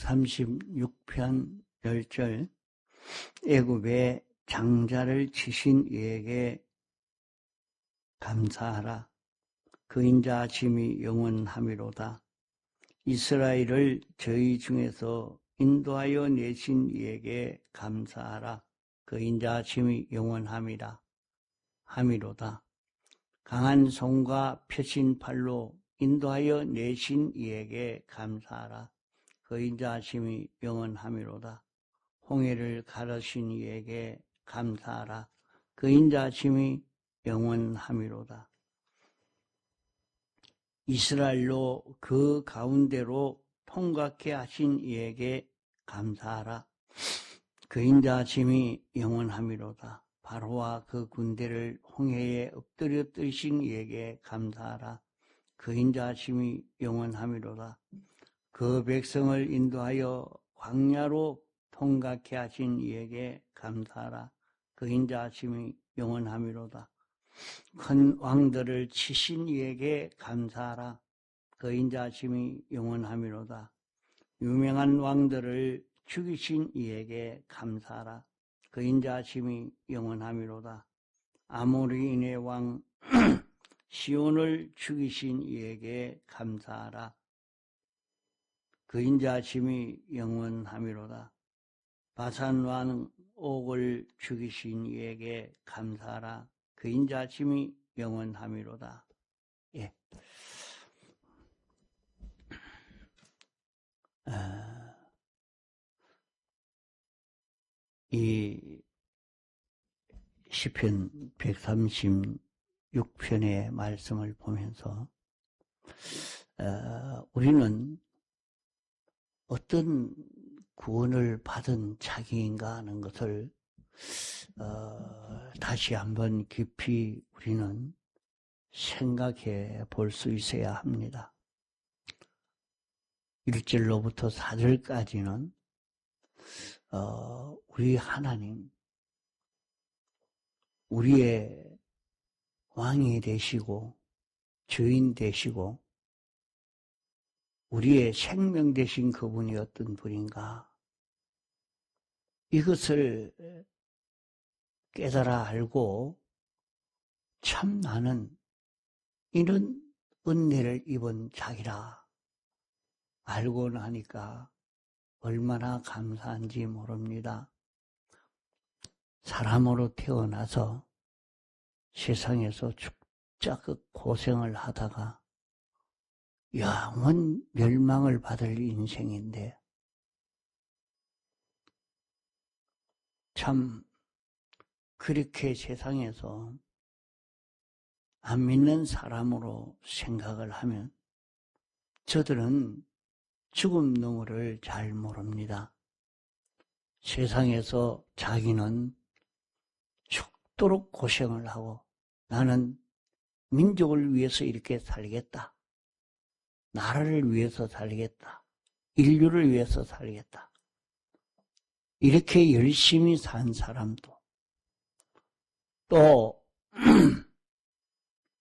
136편 10절 애굽의 장자를 치신 이에게 감사하라. 그 인자 짐이 영원함이로다. 이스라엘을 저희 중에서 인도하여 내신 이에게 감사하라. 그 인자 짐이 영원함이로다. 강한 손과 펴신 팔로 인도하여 내신 이에게 감사하라. 그 인자 짐이 영원함이로다. 홍해를 가르신 이에게 감사하라. 그 인자 짐이 영원함이로다. 이스라엘로 그 가운데로 통과케 하신 이에게 감사하라. 그 인자 짐이 영원함이로다. 바로와 그 군대를 홍해에 엎드려뜨리신 이에게 감사하라. 그 인자 짐이 영원함이로다. 그 백성을 인도하여 광야로 통과케 하신 이에게 감사하라. 그 인자 짐이 영원함이로다. 큰 왕들을 치신 이에게 감사하라. 그 인자 짐이 영원함이로다. 유명한 왕들을 죽이신 이에게 감사하라. 그 인자 짐이 영원함이로다. 아모리인의 왕 시온을 죽이신 이에게 감사하라. 그 인자 짐이 영원함이로다. 바산 왕 옥을 죽이신 이에게 감사하라. 그 인자 짐이 영원함이로다. 예. 이 시편 136편의 말씀을 보면서 우리는 어떤 구원을 받은 자기인가 하는 것을 다시 한번 깊이 우리는 생각해 볼 수 있어야 합니다. 1절로부터 4절까지는 우리 하나님, 우리의 왕이 되시고 주인 되시고 우리의 생명 되신 그분이 어떤 분인가, 이것을 깨달아 알고 참 나는 이런 은혜를 입은 자기라 알고 나니까 얼마나 감사한지 모릅니다. 사람으로 태어나서 세상에서 죽자 그 고생을 하다가 영원 멸망을 받을 인생인데 참 그렇게 세상에서 안 믿는 사람으로 생각을 하면 저들은 죽음 너머를 잘 모릅니다. 세상에서 자기는 죽도록 고생을 하고 나는 민족을 위해서 이렇게 살겠다. 나라를 위해서 살겠다. 인류를 위해서 살겠다. 이렇게 열심히 산 사람도 또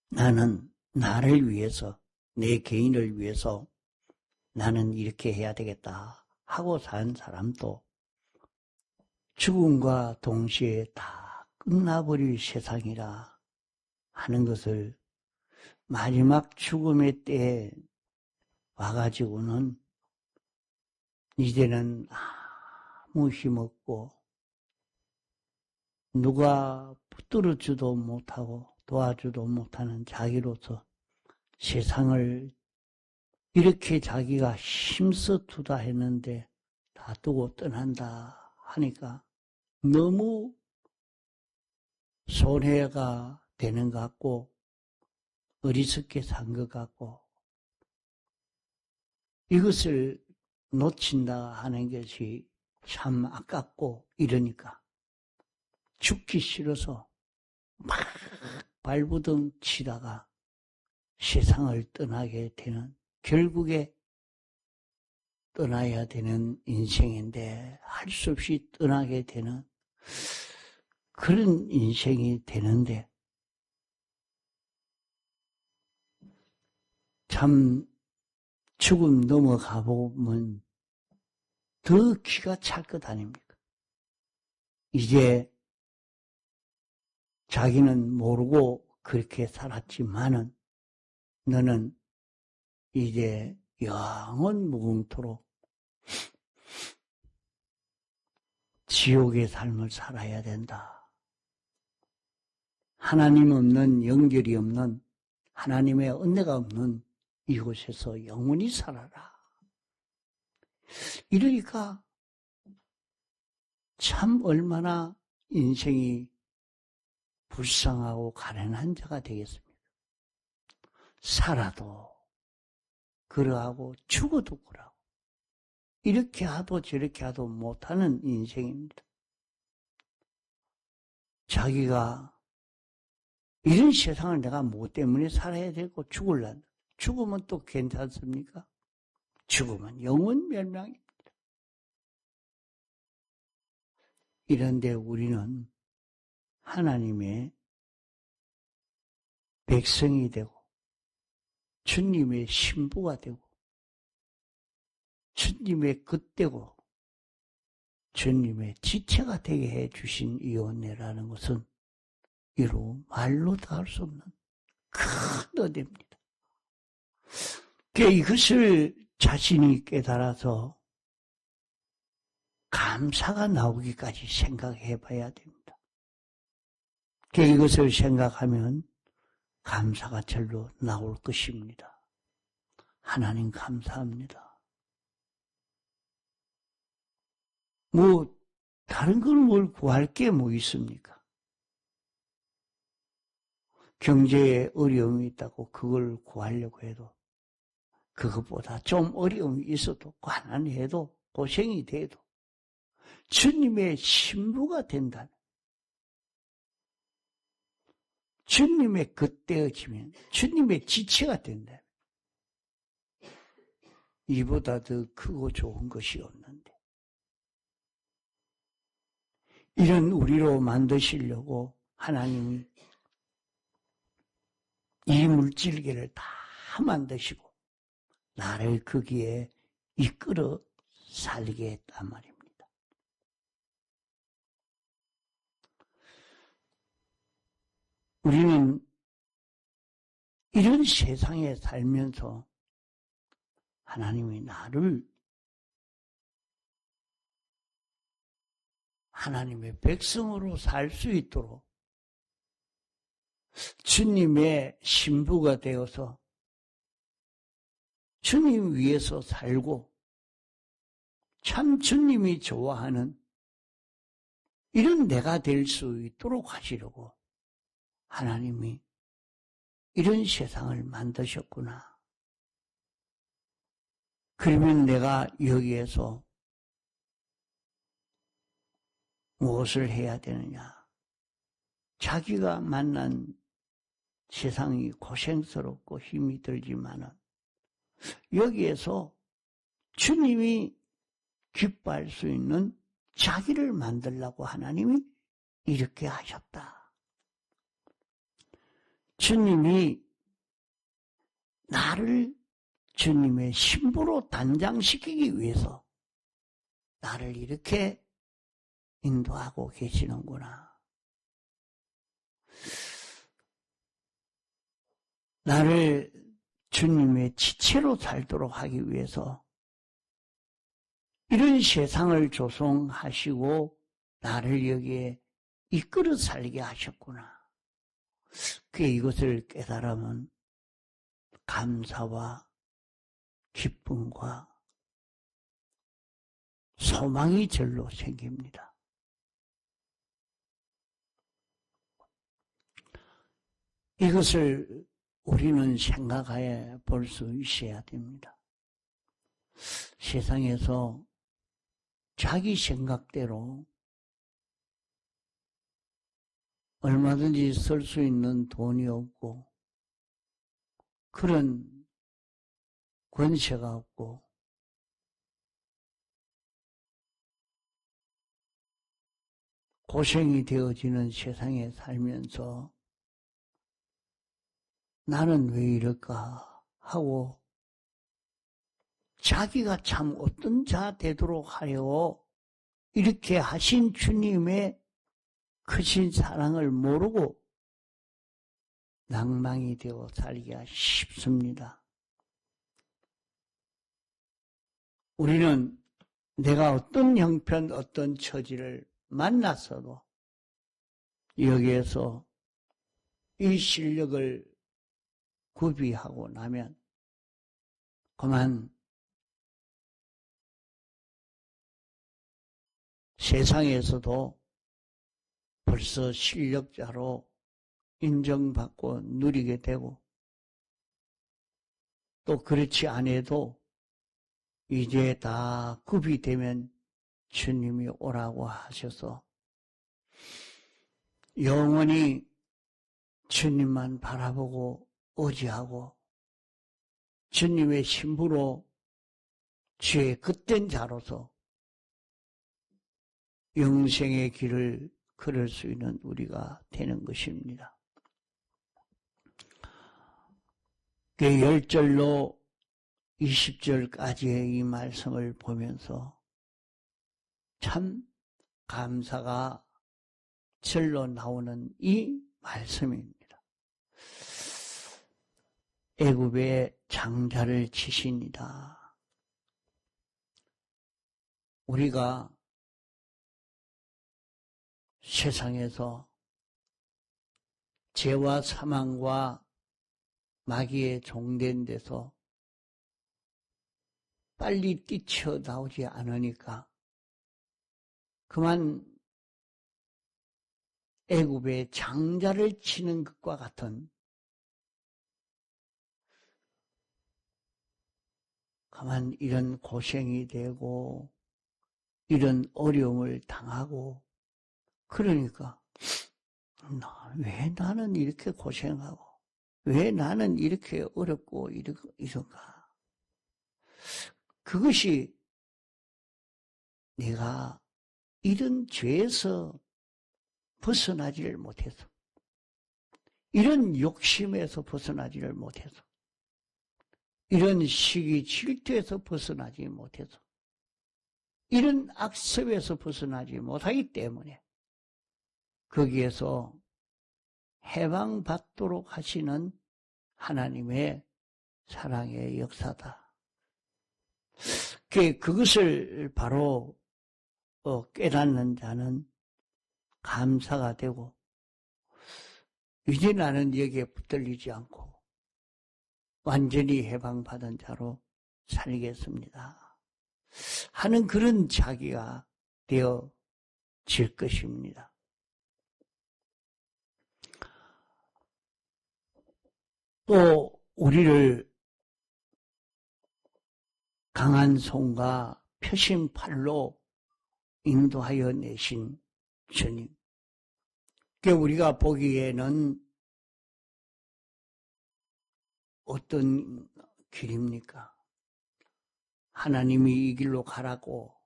나는 나를 위해서, 내 개인을 위해서 나는 이렇게 해야 되겠다 하고 산 사람도 죽음과 동시에 다 끝나버릴 세상이라 하는 것을 마지막 죽음의 때에 와가지고는 이제는 아무 힘없고 누가 붙들어주도 못하고 도와주도 못하는 자기로서 세상을 이렇게 자기가 힘써 두다 했는데 다 두고 떠난다 하니까 너무 손해가 되는 것 같고 어리석게 산 것 같고 이것을 놓친다 하는 것이 참 아깝고 이러니까 죽기 싫어서 막 발부둥 치다가 세상을 떠나게 되는, 결국에 떠나야 되는 인생인데 할 수 없이 떠나게 되는 그런 인생이 되는데 참 죽음 넘어가 보면 더 기가 찰 것 아닙니까? 이제 자기는 모르고 그렇게 살았지만은 너는 이제 영원 무궁토록 지옥의 삶을 살아야 된다. 하나님 없는, 연결이 없는, 하나님의 은혜가 없는 이곳에서 영원히 살아라. 이러니까 참 얼마나 인생이 불쌍하고 가련한 자가 되겠습니까? 살아도 그러하고 죽어도 그러하고 이렇게 하도 저렇게 하도 못하는 인생입니다. 자기가 이런 세상을 내가 뭐 때문에 살아야 되고 죽을란 죽으면 또 괜찮습니까? 죽으면 영원 멸망입니다. 이런데 우리는 하나님의 백성이 되고 주님의 신부가 되고 주님의 겉되고 주님의 지체가 되게 해주신 이 은혜라는 것은 이루 말로 다 할 수 없는 큰 은혜입니다. 이것을 자신이 깨달아서 감사가 나오기까지 생각해 봐야 됩니다. 이것을 생각하면 감사가 절로 나올 것입니다. 하나님 감사합니다. 다른 걸 뭘 구할 게 뭐 있습니까? 경제에 어려움이 있다고 그걸 구하려고 해도 그것보다 좀 어려움이 있어도 가난해도 고생이 돼도 주님의 신부가 된다면 주님의 겉되어지면 주님의 지체가 된다면 이보다 더 크고 좋은 것이 없는데 이런 우리로 만드시려고 하나님이 이 물질계를 다 만드시고 나를 거기에 이끌어 살게 했단 말입니다. 우리는 이런 세상에 살면서 하나님이 나를 하나님의 백성으로 살 수 있도록 주님의 신부가 되어서 주님 위에서 살고 참 주님이 좋아하는 이런 내가 될 수 있도록 하시려고 하나님이 이런 세상을 만드셨구나. 그러면 내가 여기에서 무엇을 해야 되느냐? 자기가 만난 세상이 고생스럽고 힘이 들지만은 여기에서 주님이 기뻐할 수 있는 자기를 만들라고 하나님이 이렇게 하셨다. 주님이 나를 주님의 신부로 단장시키기 위해서 나를 이렇게 인도하고 계시는구나. 나를 주님의 지체로 살도록 하기 위해서 이런 세상을 조성하시고 나를 여기에 이끌어 살게 하셨구나. 이것을 깨달으면 감사와 기쁨과 소망이 절로 생깁니다. 이것을 우리는 생각해 볼 수 있어야 됩니다. 세상에서 자기 생각대로 얼마든지 쓸 수 있는 돈이 없고 그런 권세가 없고 고생이 되어지는 세상에 살면서 나는 왜 이럴까 하고 자기가 참 어떤 자 되도록 하여 이렇게 하신 주님의 크신 사랑을 모르고 낭망이 되어 살기가 쉽습니다. 우리는 내가 어떤 형편, 어떤 처지를 만났어도 여기에서 이 실력을 구비하고 나면 그만 세상에서도 벌써 실력자로 인정받고 누리게 되고 또 그렇지 않아도 이제 다 구비되면 주님이 오라고 하셔서 영원히 주님만 바라보고 의지하고 주님의 신부로 주의 그땐 자로서 영생의 길을 걸을 수 있는 우리가 되는 것입니다. 그 10절로 20절까지의 이 말씀을 보면서 참 감사가 절로 나오는 이 말씀입니다. 애굽의 장자를 치시니라. 우리가 세상에서 죄와 사망과 마귀의 종된 데서 빨리 뛰쳐나오지 않으니까 그만 애굽의 장자를 치는 것과 같은 그만 이런 고생이 되고 이런 어려움을 당하고 그러니까 왜 나는 이렇게 고생하고 왜 나는 이렇게 어렵고 이런가? 그것이 내가 이런 죄에서 벗어나지를 못해서 이런 욕심에서 벗어나지를 못해서 이런 시기 질투에서 벗어나지 못해서 이런 악습에서 벗어나지 못하기 때문에 거기에서 해방받도록 하시는 하나님의 사랑의 역사다. 그것을 바로 깨닫는 자는 감사가 되고 이제 나는 여기에 붙들리지 않고 완전히 해방받은 자로 살겠습니다 하는 그런 자기가 되어질 것입니다. 또 우리를 강한 손과 펴신 팔로 인도하여 내신 주님. 우리가 보기에는 어떤 길입니까? 하나님이 이 길로 가라고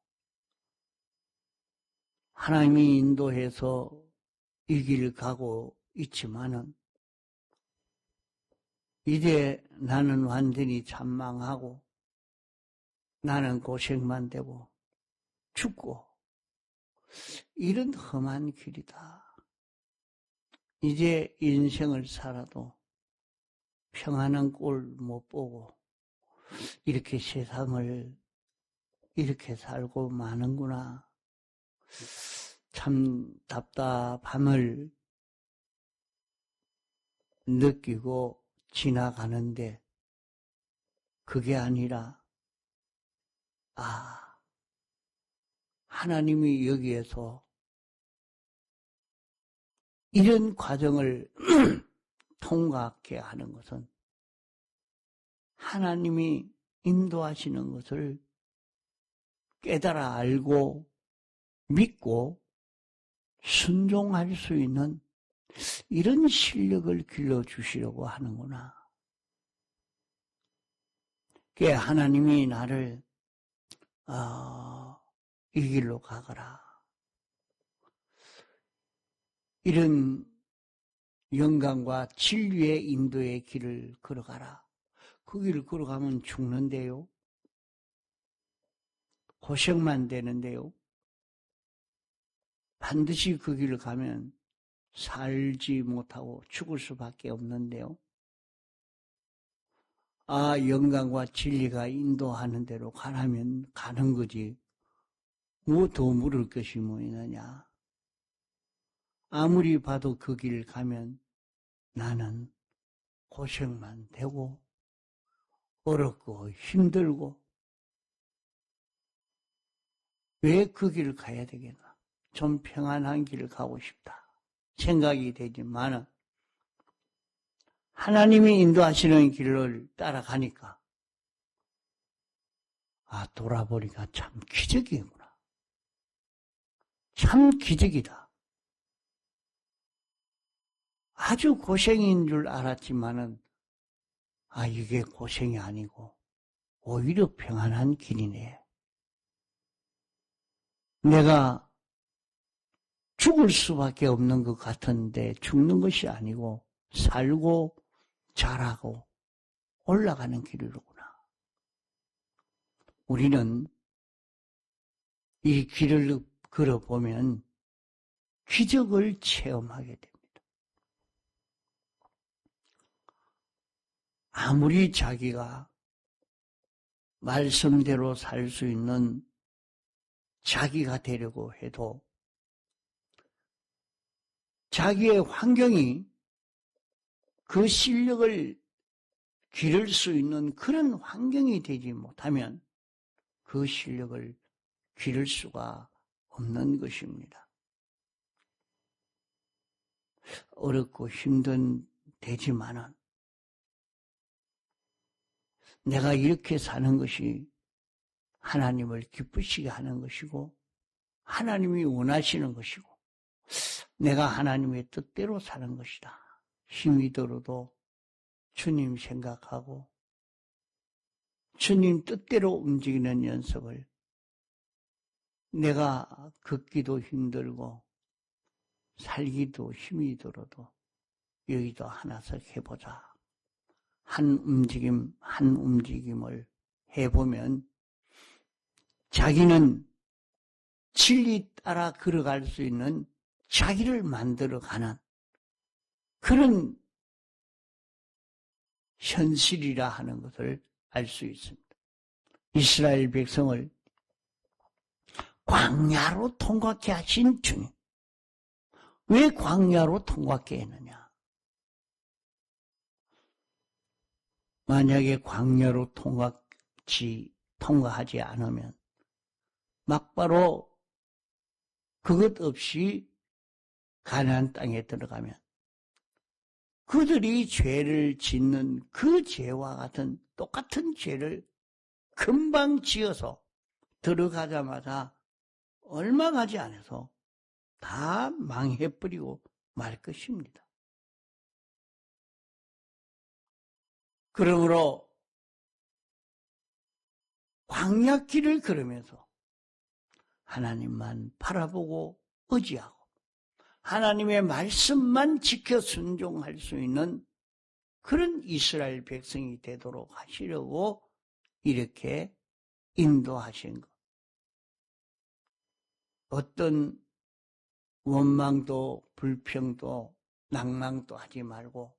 하나님이 인도해서 이 길을 가고 있지만은 이제 나는 완전히 잔망하고 나는 고생만 되고 죽고 이런 험한 길이다. 이제 인생을 살아도 평안한 꼴 못 보고 이렇게 세상을 이렇게 살고 마는구나. 참 답답함을 느끼고 지나가는데 그게 아니라 하나님이 여기에서 이런 과정을 통과하게 하는 것은 하나님이 인도하시는 것을 깨달아 알고 믿고 순종할 수 있는 이런 실력을 길러주시려고 하는구나. 하나님이 나를 이 길로 가거라. 이런 영광과 진리의 인도의 길을 걸어가라. 그 길을 걸어가면 죽는데요. 고생만 되는데요. 반드시 그 길을 가면 살지 못하고 죽을 수밖에 없는데요. 영광과 진리가 인도하는 대로 가라면 가는 거지. 뭐 더 물을 것이 뭐 있느냐. 아무리 봐도 그 길 가면 나는 고생만 되고 어렵고 힘들고 왜 그 길을 가야 되겠나. 좀 평안한 길을 가고 싶다 생각이 되지만 하나님이 인도하시는 길을 따라가니까 돌아보니까 참 기적이구나. 참 기적이다. 아주 고생인 줄 알았지만은 이게 고생이 아니고 오히려 평안한 길이네. 내가 죽을 수밖에 없는 것 같은데 죽는 것이 아니고 살고 자라고 올라가는 길이로구나. 우리는 이 길을 걸어보면 기적을 체험하게 됩니다. 아무리 자기가 말씀대로 살 수 있는 자기가 되려고 해도 자기의 환경이 그 실력을 기를 수 있는 그런 환경이 되지 못하면 그 실력을 기를 수가 없는 것입니다. 어렵고 힘든 되지만은 내가 이렇게 사는 것이 하나님을 기쁘시게 하는 것이고 하나님이 원하시는 것이고 내가 하나님의 뜻대로 사는 것이다. 힘이 들어도 주님 생각하고 주님 뜻대로 움직이는 연습을 내가 걷기도 힘들고 살기도 힘이 들어도 여기도 하나씩 해보자. 한 움직임을 해보면 자기는 진리 따라 걸어갈 수 있는 자기를 만들어가는 그런 현실이라 하는 것을 알 수 있습니다. 이스라엘 백성을 광야로 통과케 하신 주님. 왜 광야로 통과케 했느냐? 만약에 광야로 통과하지 않으면 막바로 그것 없이 가나안 땅에 들어가면 그들이 죄를 짓는 그 죄와 같은 똑같은 죄를 금방 지어서 들어가자마자 얼마 가지 않아서 다 망해버리고 말 것입니다. 그러므로 광야길을 걸으면서 하나님만 바라보고 의지하고 하나님의 말씀만 지켜 순종할 수 있는 그런 이스라엘 백성이 되도록 하시려고 이렇게 인도하신 것. 어떤 원망도 불평도 낭망도 하지 말고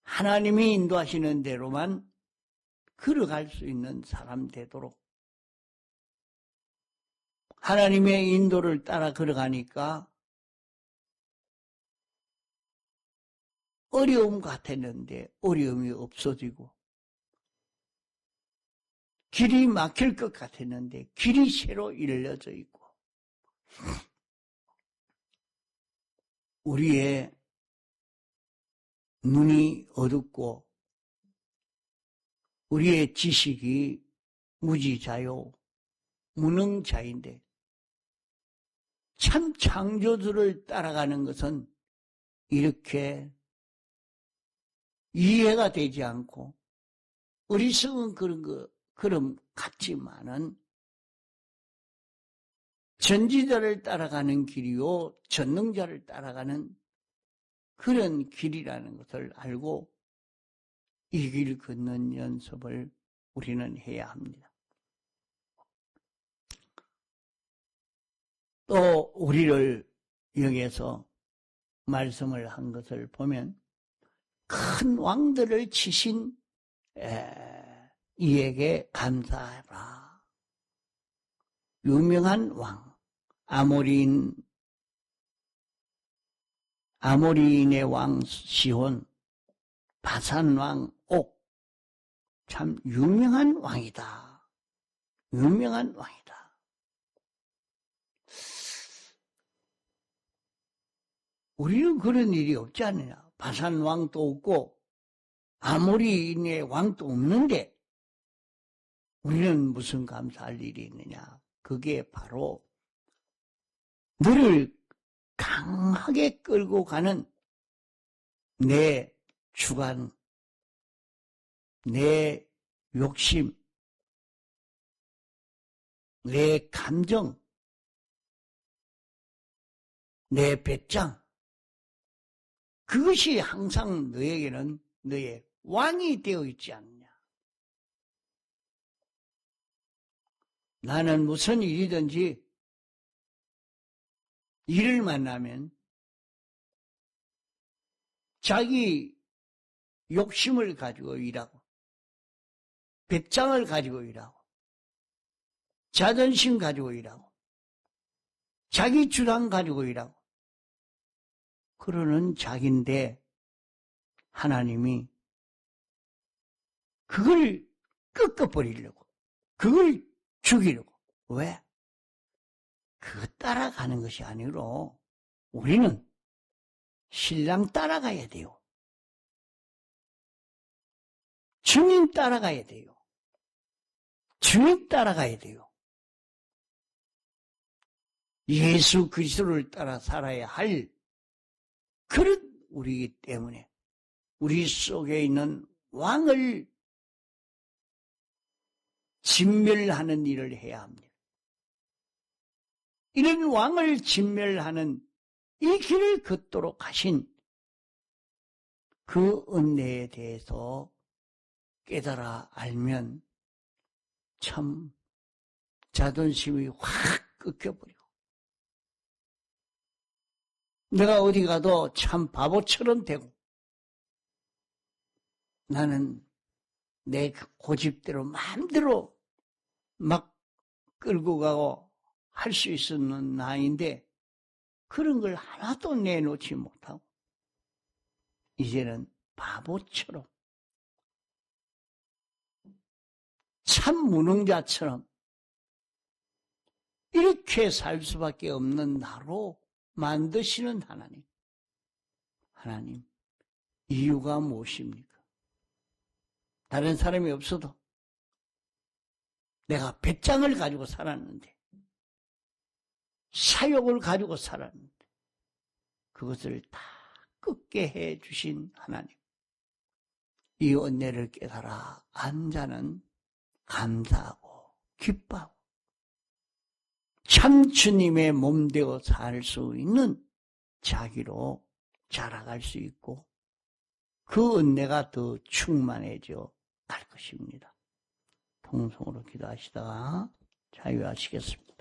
하나님이 인도하시는 대로만 걸어갈 수 있는 사람 되도록 하나님의 인도를 따라 걸어가니까 어려움 같았는데 어려움이 없어지고 길이 막힐 것 같았는데 길이 새로 열려져 있고 우리의 눈이 어둡고 우리의 지식이 무지자요 무능자인데 참 창조주를 따라가는 것은 이렇게 이해가 되지 않고 어리석은 그런 같지만은 전지자를 따라가는 길이요 전능자를 따라가는 그런 길이라는 것을 알고 이 길 걷는 연습을 우리는 해야 합니다. 또 우리를 여기에서 말씀을 한 것을 보면 큰 왕들을 치신 이에게 감사하라. 유명한 왕, 아모리인의 왕 시혼, 바산 왕 옥, 참 유명한 왕이다. 유명한 왕이다. 우리는 그런 일이 없지 않느냐. 바산 왕도 없고 아모리인의 왕도 없는데 우리는 무슨 감사할 일이 있느냐. 그게 바로 너를 강하게 끌고 가는 내 주관, 내 욕심, 내 감정, 내 배짱, 그것이 항상 너에게는 너의 왕이 되어 있지 않느냐. 나는 무슨 일이든지 일을 만나면 자기 욕심을 가지고 일하고 배짱을 가지고 일하고 자존심 가지고 일하고 자기 주장 가지고 일하고 그러는 자기인데 하나님이 그걸 꺾어버리려고 그걸 죽이려고. 왜? 그거 따라가는 것이 아니로 우리는 신랑 따라가야 돼요. 주님 따라가야 돼요. 주님 따라가야 돼요. 예수 그리스도를 따라 살아야 할 그런 우리이기 때문에 우리 속에 있는 왕을 진멸하는 일을 해야 합니다. 이런 왕을 진멸하는 이 길을 걷도록 하신 그 은혜에 대해서 깨달아 알면 참 자존심이 확 꺾여버리고 내가 어디 가도 참 바보처럼 되고 나는 내 고집대로 마음대로 막 끌고 가고 할 수 있었는 나이인데 그런 걸 하나도 내놓지 못하고 이제는 바보처럼 참 무능자처럼 이렇게 살 수밖에 없는 나로 만드시는 하나님. 하나님, 이유가 무엇입니까? 다른 사람이 없어도 내가 배짱을 가지고 살았는데 사욕을 가지고 살았는데 그것을 다 꺾게 해 주신 하나님. 이 은혜를 깨달아 안 자는 감사하고 기뻐하고 참 주님의 몸되어 살 수 있는 자기로 자라갈 수 있고 그 은혜가 더 충만해져 갈 것입니다. 통성으로 기도하시다가 자유하시겠습니다.